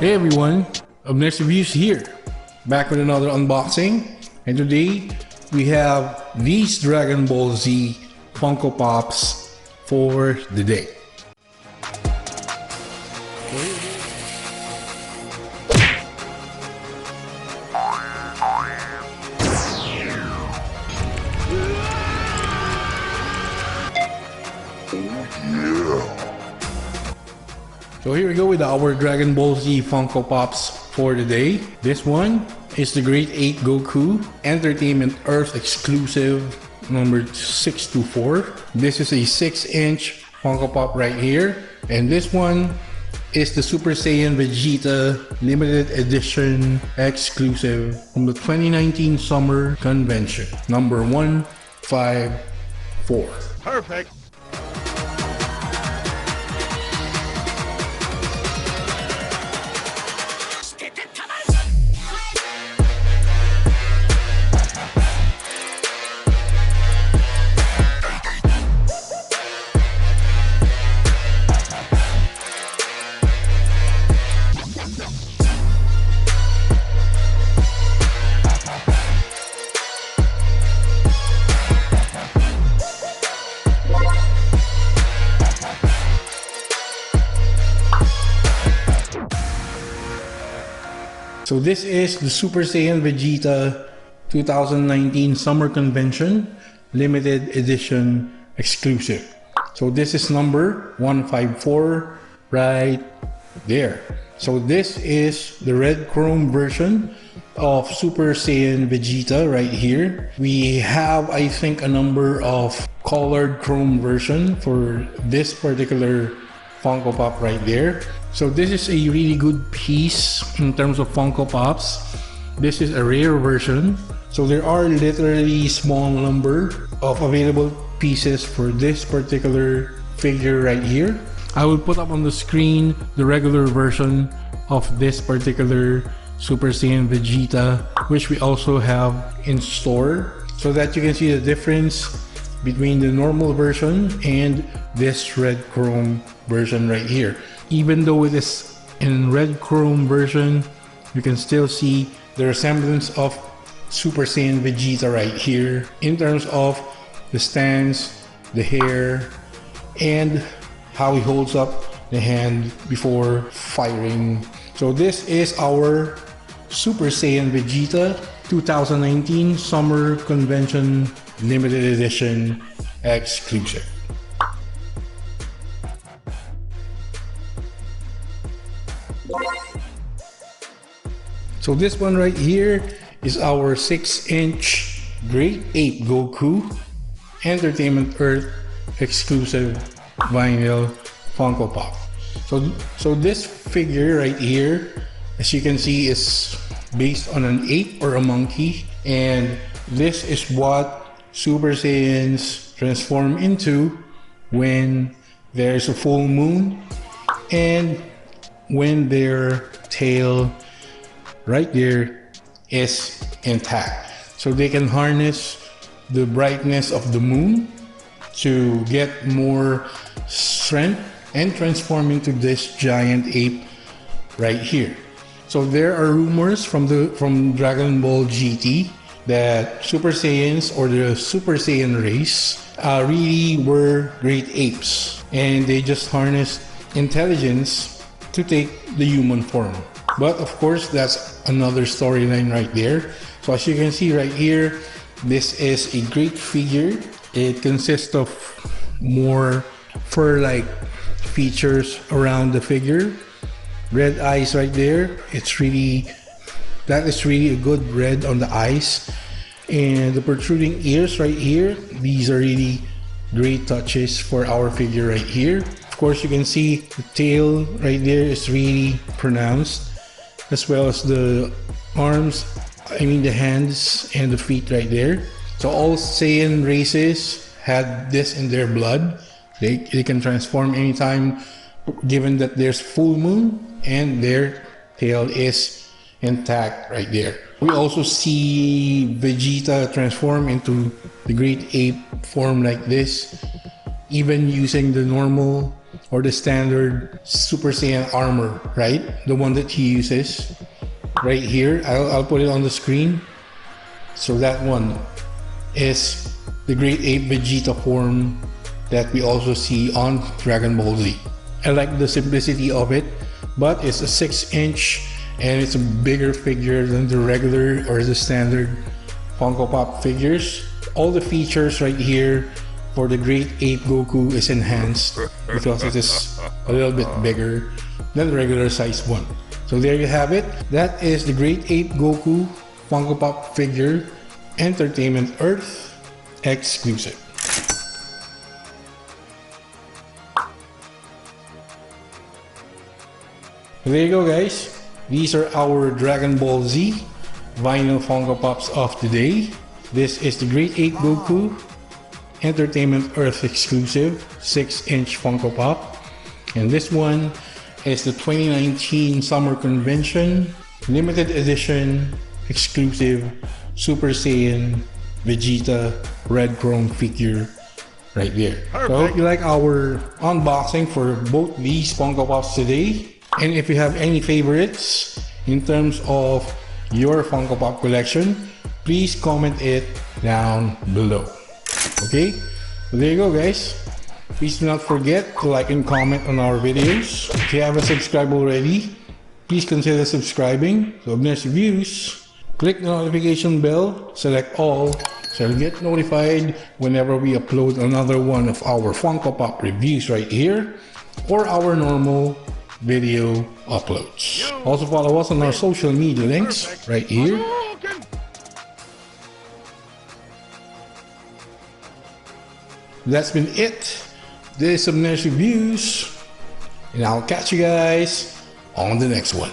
Hey everyone, Abner Reviews here, back with another unboxing, and today we have these Dragon Ball Z Funko Pops for the day. So here we go with our Dragon Ball Z Funko Pops for the day. This one is the Great Ape Goku Entertainment Earth exclusive number 624. This is a 6-inch Funko Pop right here. And this one is the Super Saiyan Vegeta limited edition exclusive from the 2019 Summer Convention, number 154. Perfect. So this is the Super Saiyan Vegeta 2019 Summer Convention limited edition exclusive. So this is number 154 right there. So this is the red chrome version of Super Saiyan Vegeta right here. We have, I think, a number of colored chrome version for this particular Funko Pop right there. So this is a really good piece in terms of Funko Pops. This is a rare version. So there are literally small number of available pieces for this particular figure right here. I will put up on the screen the regular version of this particular Super Saiyan Vegeta, which we also have in store, so that you can see the difference between the normal version and this red chrome version right here. Even though it is in red chrome version, you can still see the resemblance of Super Saiyan Vegeta right here in terms of the stance, the hair, and how he holds up the hand before firing. So this is our Super Saiyan Vegeta 2019 Summer Convention Limited Edition exclusive. So this one right here is our 6-inch Great Ape Goku Entertainment Earth exclusive vinyl Funko Pop. So this figure right here, as you can see, is based on an ape or a monkey, and this is what Super Saiyans transform into when there's a full moon and when their tail right there is intact. So they can harness the brightness of the moon to get more strength and transform into this giant ape right here. So there are rumors from Dragon Ball GT that Super Saiyans, or the Super Saiyan race, really were great apes, and they just harnessed intelligence to take the human form. But of course, that's another storyline right there. So as you can see right here, this is a great figure. It consists of more fur-like features around the figure. Red eyes right there. That is really a good red on the eyes. And the protruding ears right here, these are really great touches for our figure right here. Of course, you can see the tail right there is really pronounced, as well as the arms, the hands and the feet right there. So all Saiyan races had this in their blood. They can transform anytime, given that there's full moon and their tail is intact right there. We also see Vegeta transform into the Great Ape form like this, even using the normal or the standard Super Saiyan armor, right? The one that he uses right here. I'll put it on the screen. So that one is the Great Ape Vegeta form that we also see on Dragon Ball Z. I like the simplicity of it, but it's a 6-inch and it's a bigger figure than the regular or the standard Funko Pop figures. All the features right here for the Great Ape Goku is enhanced because it is a little bit bigger than the regular size one. So there you have it. That is the Great Ape Goku Funko Pop figure, Entertainment Earth exclusive. There you go, guys. These are our Dragon Ball Z vinyl Funko Pops of today. This is the Great Ape Goku Entertainment Earth exclusive 6-inch Funko Pop. And this one is the 2019 Summer Convention limited edition exclusive Super Saiyan Vegeta red chrome figure right there. So I hope you like our unboxing for both these Funko Pops today. And if you have any favorites in terms of your Funko Pop collection, please comment it down below. Okay, so there you go, guys. Please do not forget to like and comment on our videos. If you haven't subscribed already, please consider subscribing to Abner's Reviews. Click the notification bell, select all, so you'll get notified whenever we upload another one of our Funko Pop reviews right here, or our normal video uploads. Also follow us on our social media links right here. That's been it. This is Abner's Reviews, and I'll catch you guys on the next one.